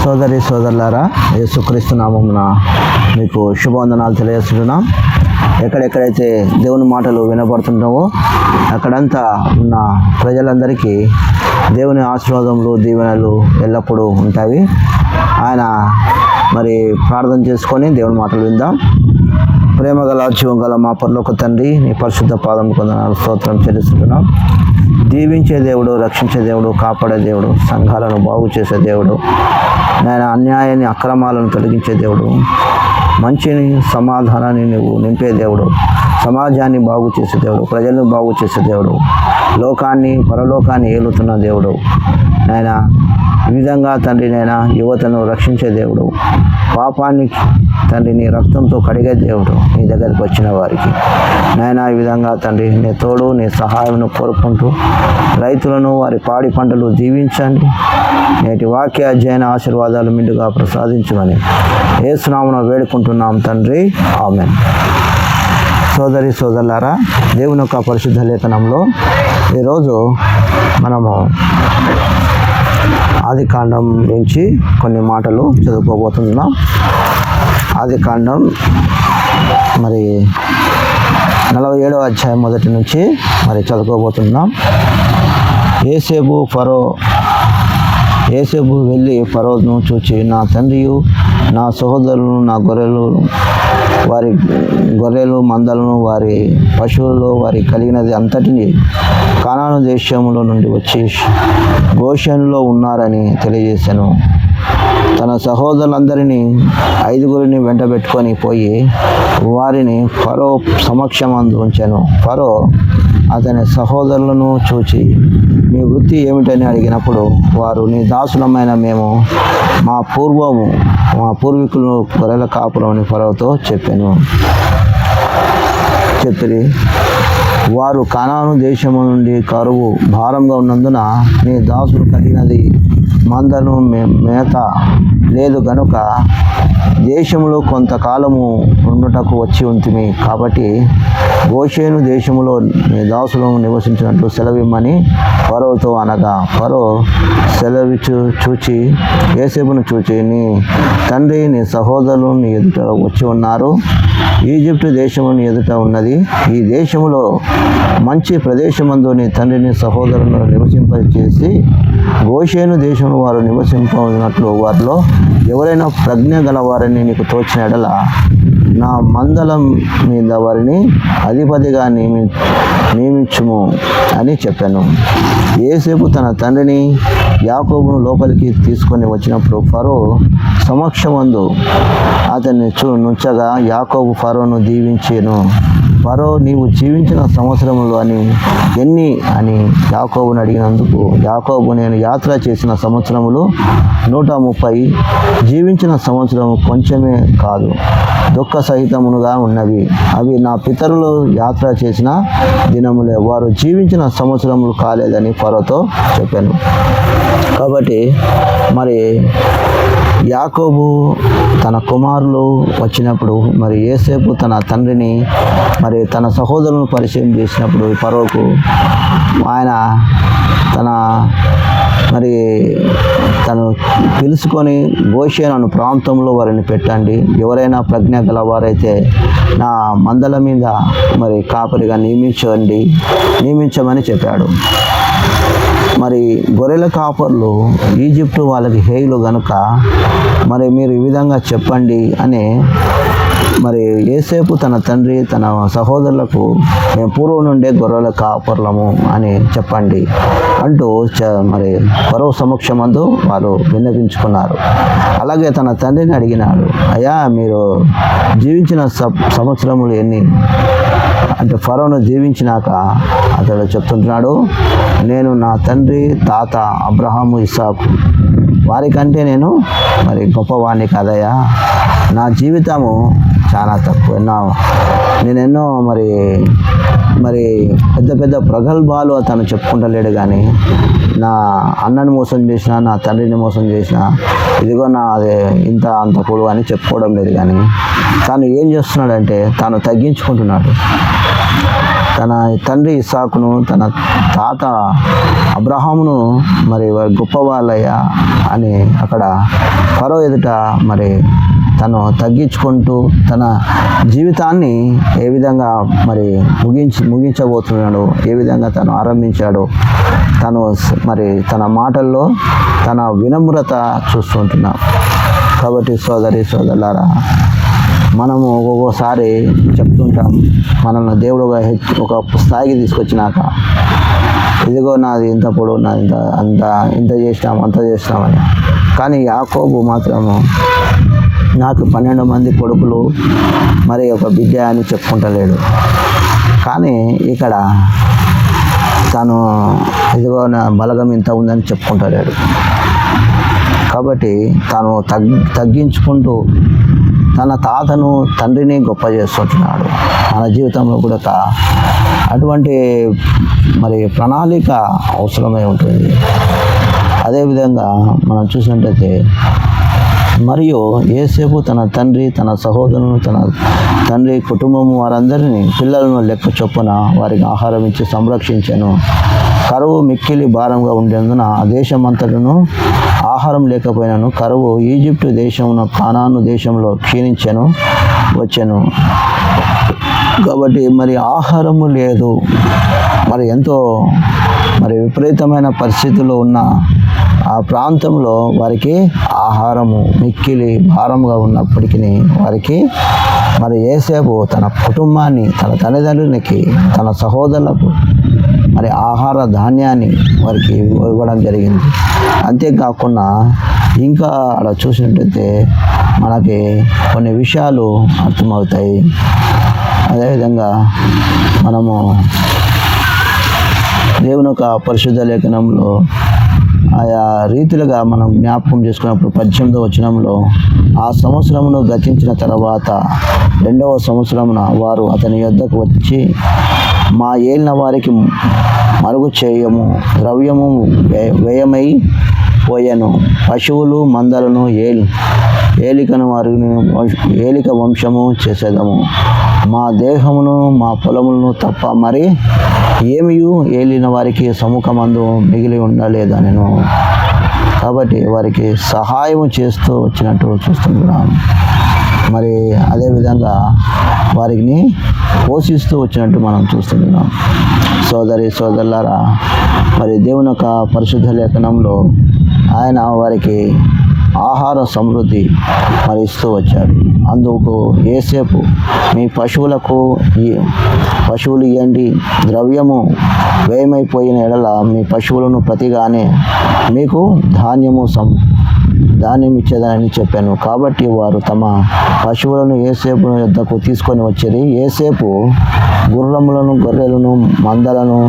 సోదరి సోదరులారా, యేసుక్రీస్తు నామమున మీకు శుభవందనాలు తెలియజేస్తున్నాం. ఎక్కడెక్కడైతే దేవుని మాటలు వినబడుతుంటావో అక్కడంతా ఉన్న ప్రజలందరికీ దేవుని ఆశీర్వాదములు దీవెనలు ఎల్లప్పుడూ ఉంటాయి. ఆయన మరి ప్రార్థన చేసుకొని దేవుని మాటలు విందాం. ప్రేమ గల జీవం గల మా పరలోక తండ్రి, నీ పరిశుద్ధ పాదం కొందనాలు స్తోత్రం చెల్లిస్తున్నాం. దీవించే దేవుడు, రక్షించే దేవుడు, కాపాడే దేవుడు, సంఘాలను బాగు చేసే దేవుడు, నాయన అన్యాయాన్ని అక్రమాలను తొలగించే దేవుడు, మంచిని సమాధానాన్ని నువ్వు నింపే దేవుడు, సమాజాన్ని బాగు చేసే దేవుడు, ప్రజలను బాగు చేసే దేవుడు, లోకాన్ని పరలోకాన్ని ఏలుతున్న దేవుడు, నాయన ఈ విధంగా తండ్రి నాయన యువతను రక్షించే దేవుడు, పాపాన్ని తండ్రి నీ రక్తంతో కడిగే దేవుడు, నీ దగ్గరికి వచ్చిన వారికి నాయన ఈ విధంగా తండ్రి నీ తోడు నీ సహాయం కోరుకుంటూ రైతులను వారి పాడి పంటలు దీవించండి. నేటి వాక్య అధ్యయన ఆశీర్వాదాలు మెండుగా ప్రసాదించమని యేసు నామమున వేడుకుంటున్నాం తండ్రి, ఆమేన్. సోదరి సోదరులారా, దేవుని యొక్క పరిశుద్ధ లేఖనంలో ఈరోజు మనము ఆదికాండం నుంచి కొన్ని మాటలు చదువుకోబోతున్నాం. ఆదికాండం మరి 47వ అధ్యాయం మొదటి నుంచి మరి చదువుకోబోతున్నాం. యోసేపు వెళ్ళి ఫరోను చూచి, నా తండ్రియు నా సహోదరులను నా వారి గొర్రెలు మందలను వారి పశువులలో వారి కలిగినది అంతటిని కానాను దేశంలో నుండి వచ్చి గోషెనులో ఉన్నారని తెలియజేశాను. తన సహోదరులందరినీ 5గురిని వెంటబెట్టుకొని పోయి వారిని ఫరో సమక్షమందు ఉంచాను. ఫరో అతని సహోదరులను చూచి, మీ వృత్తి ఏమిటని అడిగినప్పుడు వారు, నీ దాసులమైన మేము మా పూర్వీకులను గొర్రెల కాపురమని ఫరోతో చెప్పిరి. వారు కానాను దేశము నుండి కరువు భారంగా ఉన్నందున నీ దాసులు కలిగినది మందను మేత లేదు గనుక దేశంలో కొంతకాలము ఉండుటకు వచ్చి ఉంటిమి. కాబట్టి గోషేను దేశములో నీ దాసులను నివసించినట్లు సెలవిమ్మని ఫరోతో అనగా, ఫరో చూచి యోసేపును చూచి, నీ తండ్రి నీ సహోదరులు నీ ఎదుట వచ్చి ఉన్నారు. ఈజిప్టు దేశము నీ ఎదుట ఉన్నది. ఈ దేశములో మంచి ప్రదేశమందు నీ తండ్రిని సహోదరులను నివసింపచేసి గోషేను దేశంలో వారు నివసింపనట్లు వారిలో ఎవరైనా ప్రజ్ఞ గలవారని నీకు తోచిన ఎడల నా మందలం మీద వారిని అధిపతిగా నియమించుము అని చెప్పాను. యోసేపు తన తండ్రిని యాకోబును లోపలికి తీసుకొని వచ్చినప్పుడు ఫరో సమక్షమందు అతన్ని నుంచగా యాకోబు ఫరోను దీవించెను. ఫరో, నీవు జీవించిన సంవత్సరములు ఎన్ని అని యాకోబుని అడిగినందుకు యాకోబు, నేను యాత్ర చేసిన సంవత్సరములు 130, జీవించిన సంవత్సరము కొంచెమే కాదు, దుఃఖ సహితమునుగా ఉన్నవి. అవి నా పితరులు యాత్ర చేసిన దినములే, వారు జీవించిన సంవత్సరములు కాలేదని ఫరోతో చెప్పాను. కాబట్టి మరి యాకోబు తన కుమారులు వచ్చినప్పుడు మరి యోసేపు తన తండ్రిని మరి తన సహోదరులను పరిచయం చేసినప్పుడు ఫరోకు ఆయన తను పిలుచుకొని గోషేను అను ప్రాంతంలో వారిని పెట్టండి, ఎవరైనా ప్రజ్ఞ గలవారైతే నా మందల మీద మరి కాపరిగా నియమించమని చెప్పాడు. మరి గొర్రెల కాపర్లు ఈజిప్టు వాళ్ళకి హేయులు గనుక మరి మీరు ఈ విధంగా చెప్పండి అని మరి యోసేపు తన తండ్రి తన సహోదరులకు, మేము పూర్వం నుండే గొర్రెల కాపర్లము అని చెప్పండి అంటూ మరి ఫరో సమక్షమందు వారు విన్నపించుకున్నారు. అలాగే తన తండ్రిని అడిగినాడు, అయ్యా మీరు జీవించిన సంవత్సరములు ఎన్ని అంటే ఫరోను జీవించినాక అతడు చెప్తుంటున్నాడు, నేను నా తండ్రి తాత అబ్రహాము ఇస్సాకు వారికంటే నేను మరి గొప్పవాణ్ణి కదయ్యా, నా జీవితము చాలా తక్కువ, నేనెన్నో మరి పెద్ద పెద్ద ప్రగల్భాలు అతను చెప్పుకుంటలేడు. కానీ నా అన్నని మోసం చేసిన, నా తండ్రిని మోసం చేసిన, ఇదిగో అదే ఇంత అంత పొడవు అని చెప్పుకోవడం లేదు. కానీ తాను ఏం చేస్తున్నాడంటే తాను తగ్గించుకుంటున్నాడు. తన తండ్రి ఇస్సాకును తన తాత అబ్రహామును మరి వారి గొప్పవాళ్ళయ్యా అని అక్కడ ఫరో ఎదుట మరి తను తగ్గించుకుంటూ తన జీవితాన్ని ఏ విధంగా మరి ముగించబోతున్నాడు, ఏ విధంగా తను ఆరంభించాడు, తను మరి తన మాటల్లో తన వినమ్రత చూస్తుంటున్నాం. కాబట్టి సోదరులారా, మనము ఒక్కొక్కసారి చెప్తుంటాం, మనల్ని దేవుడు ఒక స్థాయికి తీసుకొచ్చినాక ఇదిగో నాది ఇంత పొడవు, నాది ఇంత చేసినాం అంత చేసినామని. కానీ యాకోబు మాత్రము నాకు 12 మంది కొడుకులు మరి ఒక బిడ్డ అని చెప్పుకుంటలేడు. కానీ ఇక్కడ తను ఇదిగో నా బలగం ఇంత ఉందని చెప్పుకుంటలేడు. కాబట్టి తాను తగ్గించుకుంటూ తన తాతను తండ్రిని గొప్ప చేస్తుంటున్నాడు. మన జీవితంలో కూడా అటువంటి మరి ప్రణాళిక అవసరమై ఉంటుంది. అదేవిధంగా మనం చూసినట్లయితే మరియు యోసేపు తన తండ్రి, తన సహోదరులను, తన తండ్రి కుటుంబము వారందరినీ పిల్లలను లెక్క చొప్పున వారికి ఆహారం ఇచ్చి సంరక్షించాను. కరువు మిక్కిలి భారంగా ఉండేందున ఆ దేశమంతటను ఆహారం లేకపోయినాను. కరువు ఈజిప్టు దేశమును కానాను దేశంలో వచ్చాను. కాబట్టి మరి ఆహారము లేదు, మరి ఎంతో మరి విపరీతమైన పరిస్థితుల్లో ఉన్న ఆ ప్రాంతంలో వారికి ఆహారము మిక్కిలి భారంగా ఉన్నప్పటికీ వారికి మరి యోసేపు తన కుటుంబాన్ని, తన తల్లిదండ్రులకి, తన సహోదరులకు మరి ఆహార ధాన్యాన్ని వారికి ఇవ్వడం జరిగింది. అంతేకాకుండా ఇంకా అలా చూసినట్టయితే మనకి కొన్ని విషయాలు అర్థమవుతాయి. అదేవిధంగా మనము దేవుని యొక్క పరిశుద్ధ లేఖనంలో ఆయా రీతిలుగా మనం జ్ఞాపకం చేసుకున్నప్పుడు 18వ వచనంలో, ఆ సంవత్సరమును గతించిన తర్వాత 2వ సంవత్సరమున వారు అతని యొద్దకు వచ్చి, మా ఏలిన వారికి మరుగు చేయము, ద్రవ్యము వ్యయమై పోయెను, పశువులు మందలను ఏలికను వారిని ఏలిక వంశము చేసేదము, మా దేహమును మా పొలములను తప్ప మరి ఏమియు ఏలిన వారికి సముఖమందు మిగిలి ఉండలేదా నేను. కాబట్టి వారికి సహాయం చేస్తూ వచ్చినట్టు చూస్తున్నాం. మరి అదేవిధంగా వారిని పోషిస్తూ వచ్చినట్టు మనం చూస్తున్నాం. సోదరులారా, మరి దేవుని యొక్క పరిశుద్ధ లేఖనంలో ఆయన వారికి ఆహార సమృద్ధి మరి ఇస్తూ వచ్చాడు. అందుకు యోసేపు, మీ పశువులు ఇవ్వండి, ద్రవ్యము వ్యయమైపోయిన ఎడల మీ పశువులను ప్రతిగానే మీకు ధాన్యం ఇచ్చేదని చెప్పాను. కాబట్టి వారు తమ పశువులను యోసేపు యొద్దకు తీసుకొని వచ్చేది. యోసేపు గుర్రములను, గొర్రెలను, మందలను,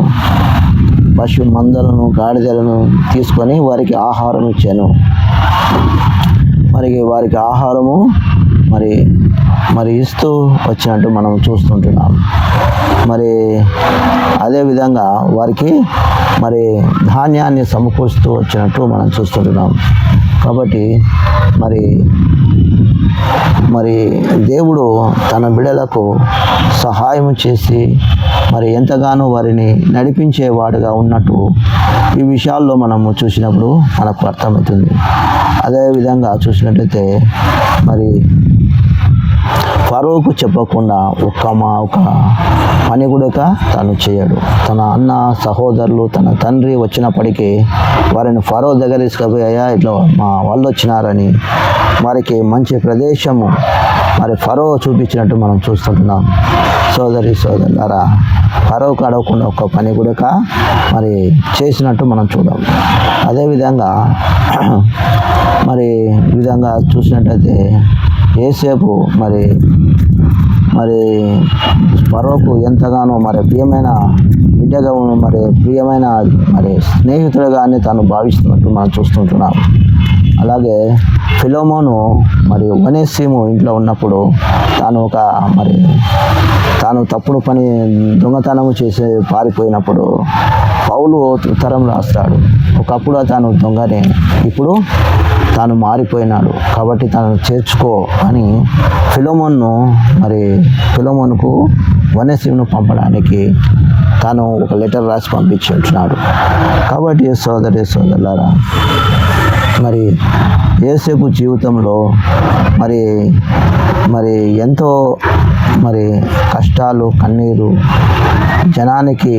గాడిదలను తీసుకొని వారికి ఆహారం ఇచ్చాను. మరి వారికి ఆహారము మరి ఇస్తూ వచ్చినట్టు మనం చూస్తుంటున్నాం. మరి అదేవిధంగా వారికి మరి ధాన్యాన్ని సమకూరుస్తూ వచ్చినట్టు మనం చూస్తుంటున్నాం. కాబట్టి మరి దేవుడు తన బిడ్డలకు సహాయం చేసి మరి ఎంతగానో వారిని నడిపించేవాడుగా ఉన్నట్టు ఈ విషయాల్లో మనము చూసినప్పుడు మనకు అర్థమవుతుంది. అదేవిధంగా చూసినట్లయితే మరి ఫరోకు చెప్పకుండా ఒక పని కూడా తను చేయడు. తన అన్న, సహోదరులు, తన తండ్రి వచ్చినప్పటికీ వారిని ఫరో దగ్గర తీసుకుపోయాయా, ఇట్లా మా వాళ్ళు వచ్చినారని వారికి మంచి ప్రదేశము మరి ఫరో చూపించినట్టు మనం చూస్తుంటున్నాం. సోదరులారా, ఫరోకు అడగకుండా ఒక పని కూడా మరి చేసినట్టు మనం చూద్దాం. అదేవిధంగా మరి ఈ విధంగా చూసినట్టయితే యోసేపు మరి ఫరోకు ఎంతగానో మరి ప్రియమైన బిడ్డగా మరి ప్రియమైన మరి స్నేహితుడుగానే తాను భావిస్తున్నట్టు మనం చూస్తుంటున్నాం. అలాగే ఫిలోమోను మరి ఒనేసిము ఇంట్లో ఉన్నప్పుడు తాను తప్పుడు పని దొంగతనము చేసి పారిపోయినప్పుడు పౌలు ఉత్తరం రాస్తాడు. ఒకప్పుడు తాను దొంగనే, ఇప్పుడు తాను మారిపోయినాడు కాబట్టి తనను చేర్చుకో అని ఫిలోమోనుకు ఒనేసిమును పంపడానికి తాను ఒక లెటర్ రాసి పంపించి ఉంటున్నాడు. కాబట్టి సోదరులారా, మరి యోసేపు జీవితంలో మరి ఎంతో కష్టాలు, కన్నీరు, జనానికి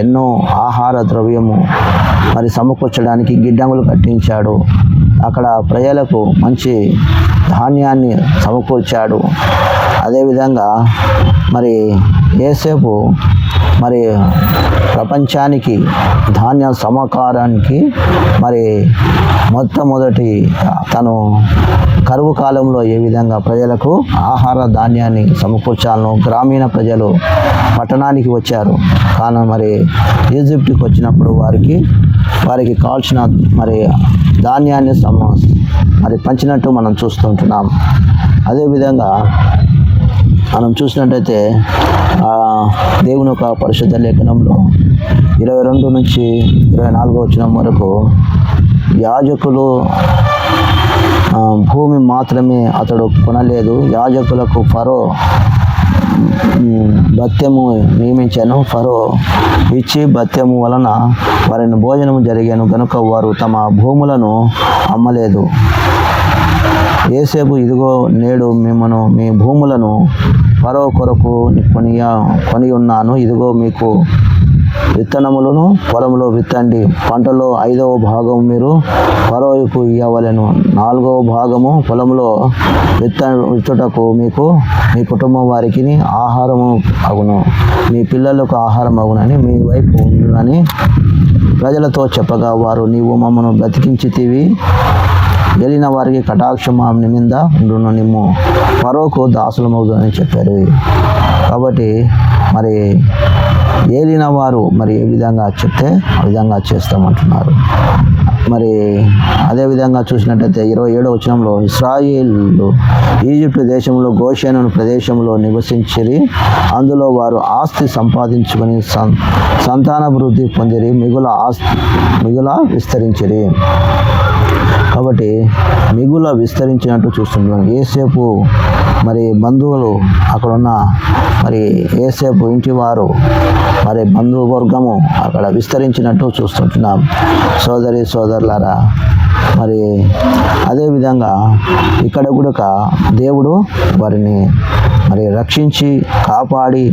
ఎన్నో ఆహార ద్రవ్యము సమకూర్చడానికి గిడ్డంగులు కట్టించాడు. అక్కడ ప్రజలకు మంచి ధాన్యాన్ని సమకూర్చాడు. అదేవిధంగా యోసేపు ప్రపంచానికి ధాన్య సమకారానికి మొట్టమొదటి తను కరువు కాలంలో ఏ విధంగా ప్రజలకు ఆహార ధాన్యాన్ని సమకూర్చాలను గ్రామీణ ప్రజలు పట్టణానికి వచ్చారు. కానీ ఈజిప్ట్కి వచ్చినప్పుడు వారికి కావాల్సిన ధాన్యాన్ని పంచినట్టు మనం చూస్తుంటున్నాం. అదేవిధంగా మనం చూసినట్టయితే దేవుని యొక్క పరిశుద్ధ లేఖనంలో 22 నుంచి 24 వచనం వరకు యాజకులు భూమి మాత్రమే అతడు కొనలేదు, యాజకులకు ఫరో భత్యము నియమించాను. ఫరో ఇచ్చి భత్యము వలన వారిని భోజనము జరిగాను కనుక వారు తమ భూములను అమ్మలేదు. యోసేపు, ఇదిగో నేడు మిమ్మను మీ భూములను ఫరో కొరకు కొని ఉన్నాను. ఇదిగో మీకు విత్తనములను పొలంలో విత్తండి. పంటలో 5వ భాగం మీరు ఫరోకు ఇవ్వవలెను. 4వ భాగము పొలంలో విత్తుటకు మీకు మీ కుటుంబం వారికి ఆహారము అగును, మీ పిల్లలకు ఆహారం అగునని మీ వైపు ఉండునని ప్రజలతో చెప్పగా వారు, నీవు మమ్మను బ్రతికించితివి, ఏలిన వారికి కటాక్షం మీద ఉండును, నిమ్ము ఫరోకు దాసులమవుదని చెప్పారు. కాబట్టి ఏలిన వారు ఏ విధంగా చెప్తే ఆ విధంగా చేస్తామంటున్నారు. అదేవిధంగా చూసినట్టయితే 27వ వచనంలో, ఇశ్రాయేలు ఈజిప్టు దేశంలో గోషేను ప్రదేశంలో నివసించిరి. అందులో వారు ఆస్తి సంపాదించుకొని సంతానాభివృద్ధి పొందిరి, మిగుల విస్తరించిరి. కాబట్టి మిగుల విస్తరించినట్టు చూస్తున్నాం. యోసేపు బంధువులు అక్కడున్న యోసేపు ఇంటి వారు బంధువర్గము అక్కడ విస్తరించినట్టు చూస్తుంటున్నాం. సోదరులారా, అదేవిధంగా ఇక్కడ కూడా దేవుడు వారిని రక్షించి కాపాడి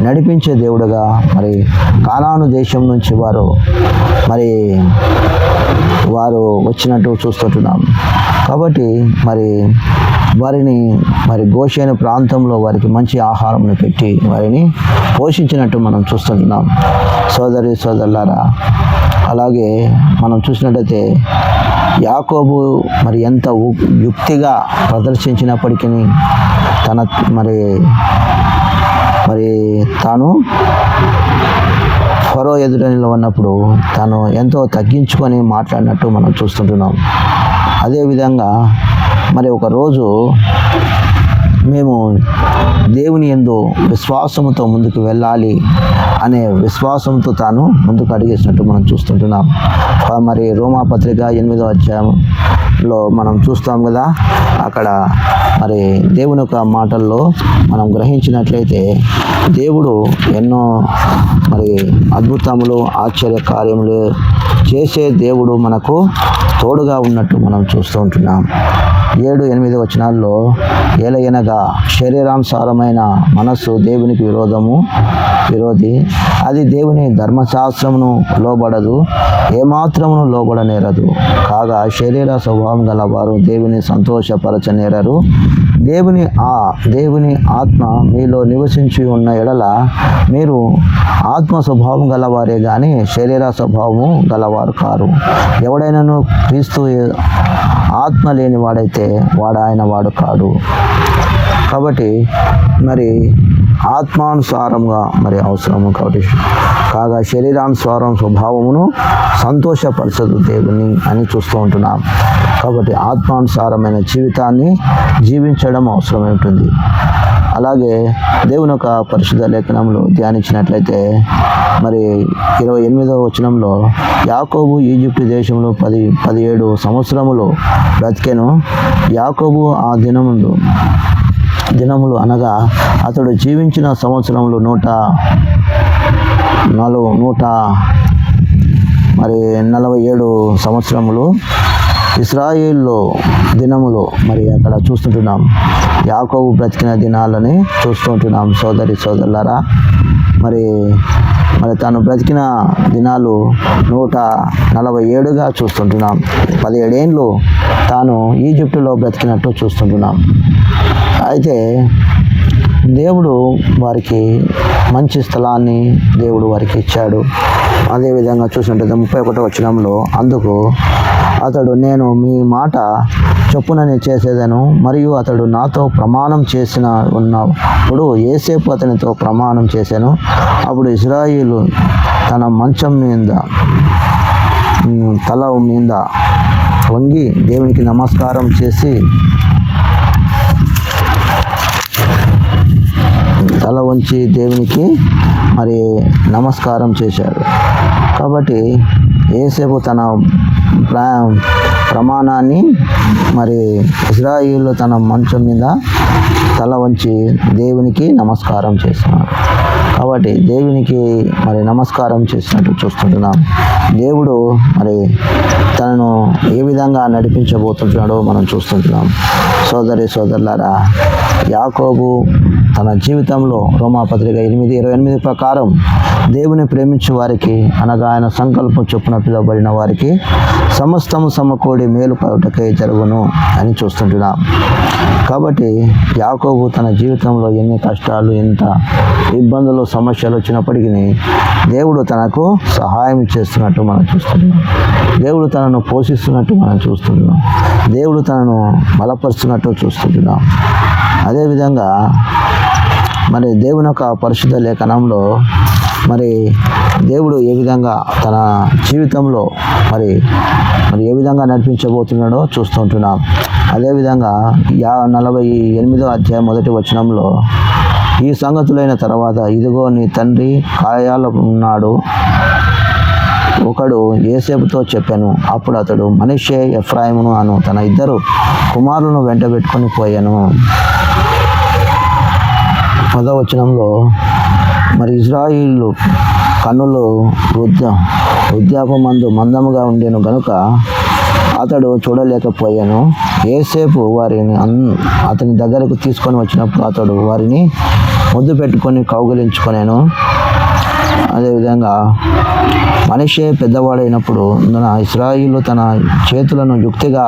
నడిపించే దేవుడుగా కానాను దేశం నుంచి వారు వచ్చినట్టు చూస్తుంటున్నాం. కాబట్టి వారిని గోషేను ప్రాంతంలో వారికి మంచి ఆహారంను పెట్టి వారిని పోషించినట్టు మనం చూస్తుంటున్నాం. సోదరులారా, అలాగే మనం చూసినట్టయితే యాకోబు ఎంత యుక్తిగా ప్రదర్శించినప్పటికీ తాను ఫరో ఎదుట నిలబడినప్పుడు తాను ఎంతో తగ్గించుకొని మాట్లాడినట్టు మనం చూస్తుంటున్నాం. అదేవిధంగా ఒకరోజు మేము దేవుని యందు విశ్వాసంతో ముందుకు వెళ్ళాలి అనే విశ్వాసంతో తాను ముందుకు అడిగేసినట్టు మనం చూస్తుంటున్నాం. రోమాపత్రిక 8వ అధ్యాయంలో మనం చూస్తాం కదా, అక్కడ దేవుని యొక్క మాటల్లో మనం గ్రహించినట్లయితే దేవుడు ఎన్నో అద్భుతములు, ఆశ్చర్య కార్యములు చేసే దేవుడు మనకు తోడుగా ఉన్నట్టు మనం చూస్తూ ఉంటున్నాం. 7-8 వచనాల్లో, ఏలయనగా శరీరానుసారమైన మనస్సు దేవునికి విరోధి, అది దేవుని ధర్మశాస్త్రమును లోబడదు, ఏమాత్రమును లోబడనేరదు. కాగా శరీర స్వభావం గల వారు దేవుని సంతోషపరచనేరరు. దేవుని ఆత్మ మీలో నివసించి ఉన్న ఎడల మీరు ఆత్మ స్వభావం గలవారే గాని శరీర స్వభావము గలవారు కారు. ఎవడైనాను క్రీస్తు ఆత్మ లేని వాడైతే వాడు ఆయన వాడు కాడు. కాబట్టి ఆత్మానుసారంగా మరి అవసరము కాబట్టి కాగా శరీరానుసారం స్వభావమును సంతోషపరచదు దేవుని అని చూస్తూ ఉంటున్నాం. కాబట్టి ఆత్మానుసారమైన జీవితాన్ని జీవించడం అవసరమై ఉంటుంది. అలాగే దేవుని యొక్క పరిశుద్ధ లేఖనంలో ధ్యానించినట్లయితే మరి 28వ వచనంలో యాకోబు ఈజిప్టు దేశంలో 17 సంవత్సరములు బ్రతికెను. యాకోబు ఆ దినములు అనగా అతడు జీవించిన సంవత్సరములు 147 సంవత్సరములు. ఇశ్రాయేలు దినములు మరి అక్కడ చూస్తుంటున్నాం. యాకోబు బ్రతికిన దినాలని చూస్తుంటున్నాం. సోదరులారా, మరి తాను బ్రతికిన దినాలు 147గా చూస్తుంటున్నాం. 17 ఏళ్ళు తాను ఈజిప్టులో బ్రతికినట్టు చూస్తుంటున్నాం. అయితే దేవుడు వారికి మంచి స్థలాన్ని దేవుడు వారికి ఇచ్చాడు. అదేవిధంగా చూస్తుంటే 31వ వచనంలో అందుకు అతడు నేను మీ మాట చొప్పునని చేసేదను మరియు అతడు నాతో ప్రమాణం చేసిన ఉన్నప్పుడు యోసేపు అతనితో ప్రమాణం చేశాను. అప్పుడు ఇశ్రాయేలు తన మంచం మీద తల మీద వంగి దేవునికి నమస్కారం చేసి తల వంచి దేవునికి మరి నమస్కారం చేశాడు. కాబట్టి యోసేపు తన ప్రమాణాన్ని మరి ఇశ్రాయేలు తన మంచం మీద తల వంచి దేవునికి నమస్కారం చేస్తున్నాడు. కాబట్టి దేవునికి మరి నమస్కారం చేసినట్టు చూస్తుంటున్నాం. దేవుడు మరి తనను ఏ విధంగా నడిపించబోతుంటున్నాడో మనం చూస్తుంటున్నాం. సోదరులారా, యాకోబు తన జీవితంలో రోమాపత్రిక 8:28 ప్రకారం దేవుని ప్రేమించే వారికి అనగా ఆయన సంకల్పం చొప్పున పిలువబడిన వారికి సమస్తము సమకూడి మేలు కలుగుటకై జరుగును అని చూస్తుంటున్నాం. కాబట్టి యాకోబు తన జీవితంలో ఎన్ని కష్టాలు, ఎంత ఇబ్బందులు, సమస్యలు వచ్చినప్పటికీ దేవుడు తనకు సహాయం చేస్తున్నట్టు మనం చూస్తున్నాం. దేవుడు తనను పోషిస్తున్నట్టు మనం చూస్తున్నాం. దేవుడు తనను బలపరుస్తున్నట్టు చూస్తుంటున్నాం. అదేవిధంగా మరి దేవుని యొక్క పరిశుద్ధ లేఖనంలో మరి దేవుడు ఏ విధంగా తన జీవితంలో మరి ఏ విధంగా నడిపించబోతున్నాడో చూస్తుంటున్నాం. అదేవిధంగా 48వ అధ్యాయం 1వ వచనంలో ఈ సంగతులైన తర్వాత ఇదిగో నీ తండ్రి కాయాల ఉన్నాడు ఒకడు యోసేపుతో చెప్పాను. అప్పుడు అతడు మనష్షే ఎఫ్రాయిమును అను తన 2 కుమారులను వెంట పెట్టుకొని పోయాను. 10వ వచనంలో మరి ఇశ్రాయేలు కన్నులు వృద్ధాపమందు మందముగా ఉండెను గనుక అతడు చూడలేకపోయాను. యోసేపు వారిని అతని దగ్గరకు తీసుకొని వచ్చినప్పుడు అతడు వారిని ముద్దు పెట్టుకొని కౌగిలించుకొనేను. అదేవిధంగా మనష్షే పెద్దవాడైనప్పుడు ఇశ్రాయేలు తన చేతులను యుక్తిగా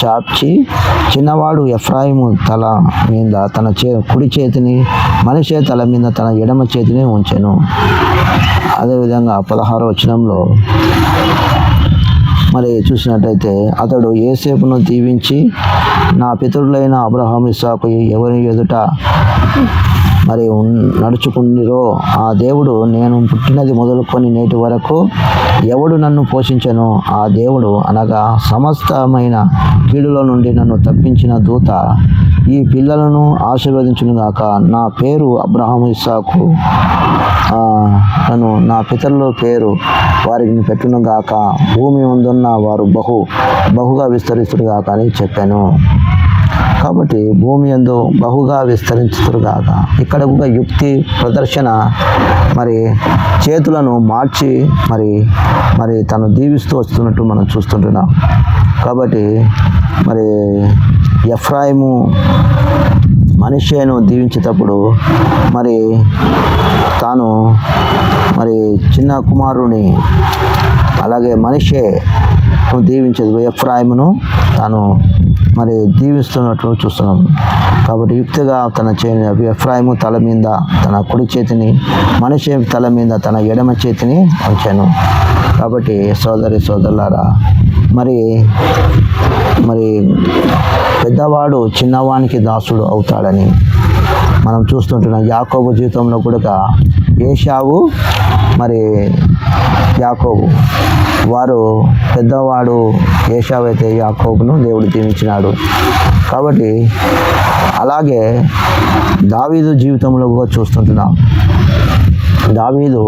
చాచి చిన్నవాడు ఎఫ్రాయిము తల మీద తన కుడి చేతిని, మనష్షే తల మీద తన ఎడమ చేతిని ఉంచెను. అదేవిధంగా 16వ వచనంలో మరి చూసినట్టయితే అతడు యోసేపును దీవించి నా పితరులైన అబ్రహాము ఇస్సాకు ఎవరి ఎదుట మరి నడుచుకునిరో ఆ దేవుడు నేను పుట్టినది మొదలుకొని నేటి వరకు ఎవడు నన్ను పోషించను ఆ దేవుడు అనగా సమస్తమైన కీడులో నుండి నన్ను తప్పించిన దూత ఈ పిల్లలను ఆశీర్వదించునుగాక. నా పేరు అబ్రహాము ఇస్సాకు నా పితరుల పేరు వారికి పెట్టునుగాక. భూమి ముందున్న వారు బహుగా విస్తరిస్తురుగాక అని చెప్పాను. కాబట్టి భూమి యందు బహుగా విస్తరించుతురుగాక. ఇక్కడ కూడా యుక్తి ప్రదర్శన మరి చేతులను మార్చి మరి తను దీవిస్తూ వస్తున్నట్టు మనం చూస్తుంటున్నాం. కాబట్టి మరి ఎఫ్రాయిము మనష్షేను దీవించేటప్పుడు మరి తాను మరి చిన్న కుమారుని అలాగే మనష్షే దీవించేది ఎఫ్రాయిమును తాను మరి దీవిస్తున్నట్లు చూస్తున్నాం. కాబట్టి యుక్తిగా తన ఎఫ్రాయిము తల మీద తన కుడి చేతిని, మనష్షే తల మీద తన ఎడమ చేతిని ఉంచాను. కాబట్టి సోదరులారా, మరి పెద్దవాడు చిన్నవానికి దాసుడు అవుతాడని మనం చూస్తుంటున్నాం. యాకోబు జీవితంలో కూడా ఏశావు మరి యాకోబు వారు పెద్దవాడు ఏశావు అయితే యాకోబును దేవుడు దీవించినాడు. కాబట్టి అలాగే దావీదు జీవితంలో కూడా చూస్తుంటున్నాం. దావీదు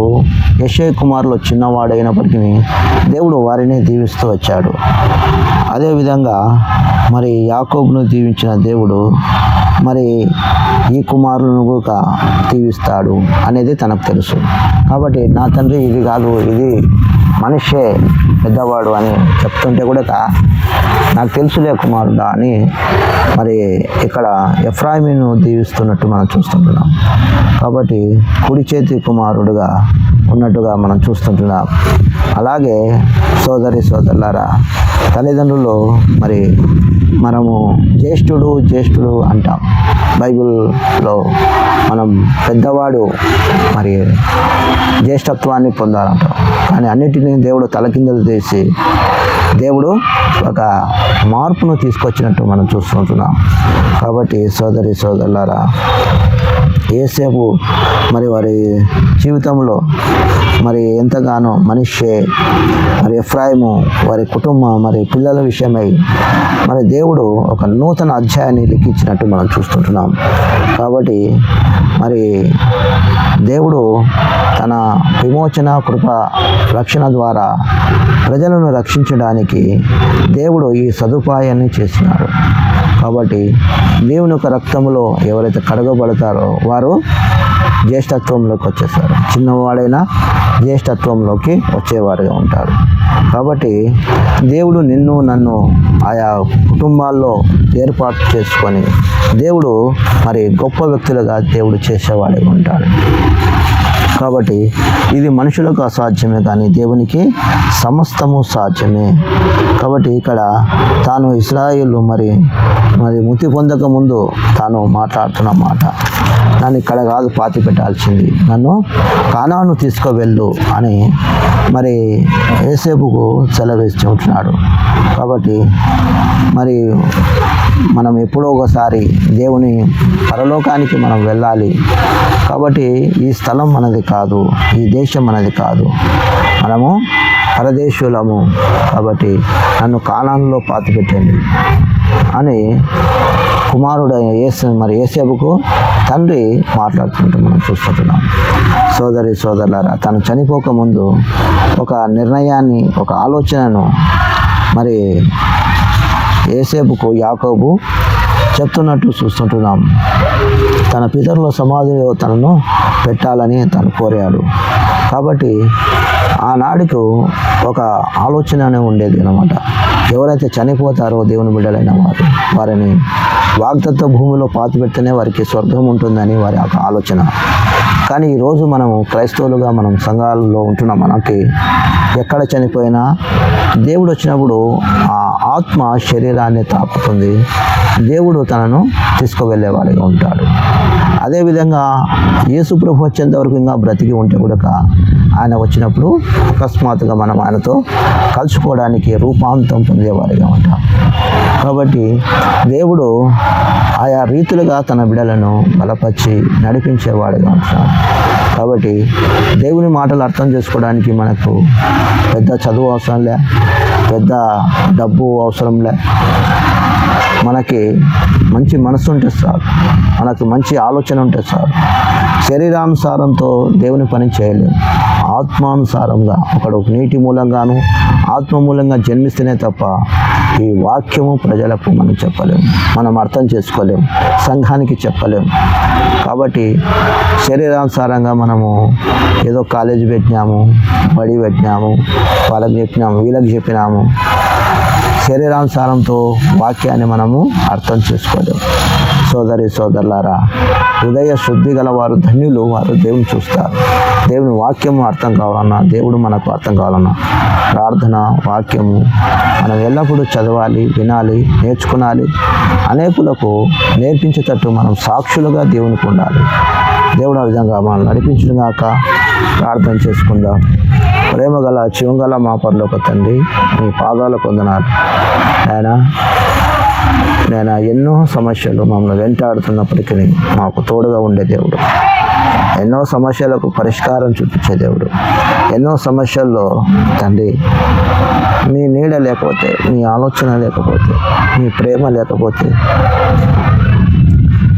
యెషై కుమారులో చిన్నవాడైనప్పటికీ దేవుడు వారిని దీవిస్తూ వచ్చాడు. అదేవిధంగా మరి యాకోబును దీవించిన దేవుడు మరి ఈ కుమారులను కూడా దీవిస్తాడు అనేది తనకు తెలుసు. కాబట్టి నా తండ్రి ఇది కాదు, ఇది మనిషే పెద్దవాడు అని చెప్తుంటే కూడా నాకు తెలుసులే కుమారుడా అని మరి ఇక్కడ ఎఫ్రాయిమును దీవిస్తున్నట్టు మనం చూస్తుంటున్నాం. కాబట్టి కుడి చేతి కుమారుడుగా ఉన్నట్టుగా మనం చూస్తుంటున్నాం. అలాగే సోదరులారా, తల్లిదండ్రులు మరి మనము జ్యేష్ఠుడు అంటాం. బైబిల్లో మనం పెద్దవాడు మరి జ్యేష్ఠత్వాన్ని పొందాలంటాం. కానీ అన్నిటినీ దేవుడు తలకిందులు చేసి దేవుడు ఒక మార్పును తీసుకొచ్చినట్టు మనం చూస్తుంటున్నాం. కాబట్టి సోదరులారా, యోసేపు మరి వారి జీవితంలో మరి ఎంతగానో మనిషే మరి ఎఫ్రాయిము వారి కుటుంబం మరి పిల్లల విషయమై మరి దేవుడు ఒక నూతన అధ్యాయాన్ని లిఖించినట్టు మనం చూస్తుంటున్నాం. కాబట్టి మరి దేవుడు తన విమోచన కృప రక్షణ ద్వారా ప్రజలను రక్షించడానికి దేవుడు ఈ సదుపాయాన్ని చేసినాడు. కాబట్టి దేవుని యొక్క రక్తంలో ఎవరైతే కడగబడతారో వారు జ్యేష్ఠత్వంలోకి వచ్చేసారు. చిన్నవాడైనా జ్యేష్ఠత్వంలోకి వచ్చేవారుగా ఉంటారు. కాబట్టి దేవుడు నిన్ను నన్ను ఆయా కుటుంబాల్లో ఏర్పాటు చేసుకొని దేవుడు మరి గొప్ప వ్యక్తులుగా దేవుడు చేసేవాడే ఉంటాడు. కాబట్టి ఇది మనుషులకు అసాధ్యమే, కానీ దేవునికి సమస్తము సాధ్యమే. కాబట్టి ఇక్కడ తాను ఇశ్రాయేలు మరి మృతి పొందక ముందు తాను మాట్లాడుతున్న మాట, నన్ను ఇక్కడ కాదు పాతి పెట్టాల్సింది, నన్ను కానాను తీసుకువెళ్ళు అని మరి యోసేపుకు సెలవిస్తూ ఉంటున్నాడు. కాబట్టి మరి మనం ఎప్పుడో ఒకసారి దేవుని పరలోకానికి మనం వెళ్ళాలి. కాబట్టి ఈ స్థలం మనది కాదు, ఈ దేశం మనది కాదు, మనము పరదేశులము. కాబట్టి నన్ను కానానులో పాతిపెట్టండి అని కుమారుడు మరి యోసేపుకు తండ్రి మాట్లాడుతుంటే మనం చూస్తుంటున్నాం. సోదరులారా, తను చనిపోకముందు ఒక నిర్ణయాన్ని, ఒక ఆలోచనను మరి యోసేపుకు యాకోబు చెప్తున్నట్టు చూస్తుంటున్నాం. తన పితరుల సమాధిలో తనను పెట్టాలని తను కోరాడు. కాబట్టి ఆనాడుకు ఒక ఆలోచన ఉండేది అన్నమాట. ఎవరైతే చనిపోతారో దేవుని బిడ్డలైన వారిని వాగ్దత్త భూమిలో పాతిపెడితేనే వారికి స్వర్గం ఉంటుందని వారి ఒక ఆలోచన. కానీ ఈరోజు మనము క్రైస్తవులుగా మనం సంఘాలలో ఉంటున్నాం. మనకి ఎక్కడ చనిపోయినా దేవుడు వచ్చినప్పుడు ఆ ఆత్మ శరీరాన్ని తాకుతుంది, దేవుడు తనను తీసుకువెళ్ళేవాడిగా ఉంటాడు. అదేవిధంగా యేసు ప్రభు వచ్చేంత వరకు ఇంకా బ్రతికి ఉంటే కూడా ఆయన వచ్చినప్పుడు అకస్మాత్తుగా మనం ఆయనతో కలుసుకోవడానికి రూపాంతరం పొందేవారిగా ఉంటాం. కాబట్టి దేవుడు ఆయా రీతులుగా తన బిడ్డలను బలపరిచి నడిపించేవాడిగా ఉంటున్నాడు. కాబట్టి దేవుని మాటలు అర్థం చేసుకోవడానికి మనకు పెద్ద చదువు అవసరంలే, పెద్ద డబ్బు అవసరంలే. మనకి మంచి మనసు ఉంటే చాలు, మనకు మంచి ఆలోచన ఉంటే చాలు. శరీరానుసారంతో దేవుని పని చేయలేము. ఆత్మానుసారంగా ఒకడు నీటి మూలంగాను ఆత్మ మూలంగా జన్మిస్తేనే తప్ప ఈ వాక్యము ప్రజలకు మనం చెప్పలేము, మనం అర్థం చేసుకోలేము, సంఘానికి చెప్పలేము. కాబట్టి శరీరానుసారంగా మనము ఏదో కాలేజీ పెట్టినాము, బడి పెట్టినాము, వాళ్ళకి చెప్పినాము, వీళ్ళకి చెప్పినాము. శరీరానుసారంతో వాక్యాన్ని మనము అర్థం చేసుకోలేము. సోదరులారా, హృదయ శుద్ధి గల వారు ధన్యులు, వారు దేవుని చూస్తారు. దేవుని వాక్యము అర్థం కావాలన్నా, దేవుడు మనకు అర్థం కావాలన్నా ప్రార్థన వాక్యము మనం ఎల్లప్పుడూ చదవాలి, వినాలి, నేర్చుకునాలి. అనేకులకు నేర్పించేటట్టు మనం సాక్షులుగా దేవునికి ఉండాలి. దేవుడు ఆ విధంగా మనం నడిపించడం కాక ప్రార్థన చేసుకుందాం. ప్రేమగల జీవంగల మా పరలోక తండ్రి, మీ పాదాలకు వందనాలు. ఆయన నేను ఎన్నో సమస్యలు మమ్మల్ని వెంటాడుతున్నప్పటికీ మాకు తోడుగా ఉండే దేవుడు, ఎన్నో సమస్యలకు పరిష్కారం చూపించే దేవుడు, ఎన్నో సమస్యల్లో తండ్రి మీ నీడ లేకపోతే, మీ ఆలోచన లేకపోతే, మీ ప్రేమ లేకపోతే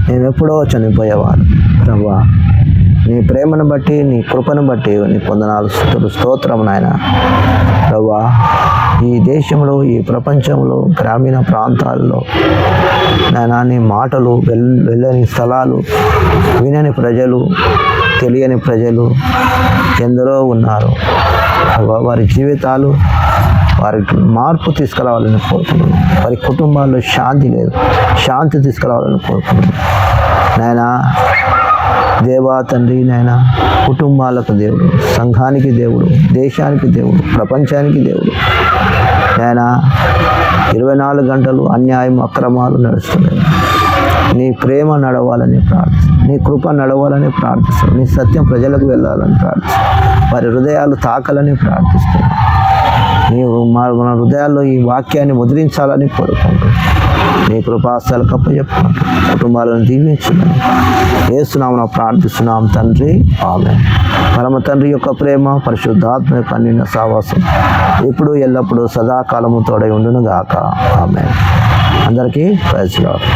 మేము ఎప్పుడో చనిపోయేవారు. ప్రభువా, నీ ప్రేమను బట్టి, నీ కృపను బట్టి నీ వందనాలు, స్తోత్రం నాయన. ప్రభువా, ఈ దేశంలో, ఈ ప్రపంచంలో, గ్రామీణ ప్రాంతాల్లో నాయన నీ మాటలు వెళ్ళని స్థలాలు, వినని ప్రజలు, తెలియని ప్రజలు ఎందరో ఉన్నారు. వారి జీవితాలు, వారికి మార్పు తీసుకురావాలని కోరుకుంటున్నాను. వారి కుటుంబాల్లో శాంతి లేదు, శాంతి తీసుకురావాలని కోరుకుంటున్నాను నాయనా. దేవా తండ్రి నాయన, కుటుంబాలకు దేవుడు, సంఘానికి దేవుడు, దేశానికి దేవుడు, ప్రపంచానికి దేవుడు నాయన. 24 గంటలు అన్యాయం, అక్రమాలు నడుస్తున్నాయి. నీ ప్రేమ నడవాలని ప్రార్థిస్తాను, నీ కృప నడవాలని ప్రార్థిస్తాను, నీ సత్యం ప్రజలకు వెళ్ళాలని ప్రార్థిస్తాను, వారి హృదయాలు తాకాలని ప్రార్థిస్తున్నాను. నీవు మన హృదయాల్లో ఈ వాక్యాన్ని ముద్రించాలని కోరుకుంటూ నీ కృపాస్థలు కప్పచెప్పుకుంటూ కుటుంబాలను దీవించున్నాను. యేసునామమున ప్రార్థిస్తున్నాం తండ్రి, ఆమేన్. పరమ తండ్రి యొక్క ప్రేమ, పరిశుద్ధాత్మ యొక్క అన్యోన్య సహవాసం ఇప్పుడు ఎల్లప్పుడూ సదాకాలము తోడై ఉండును గాక. ఆమేన్. అందరికీ ప్రైజ్ లార్డ్.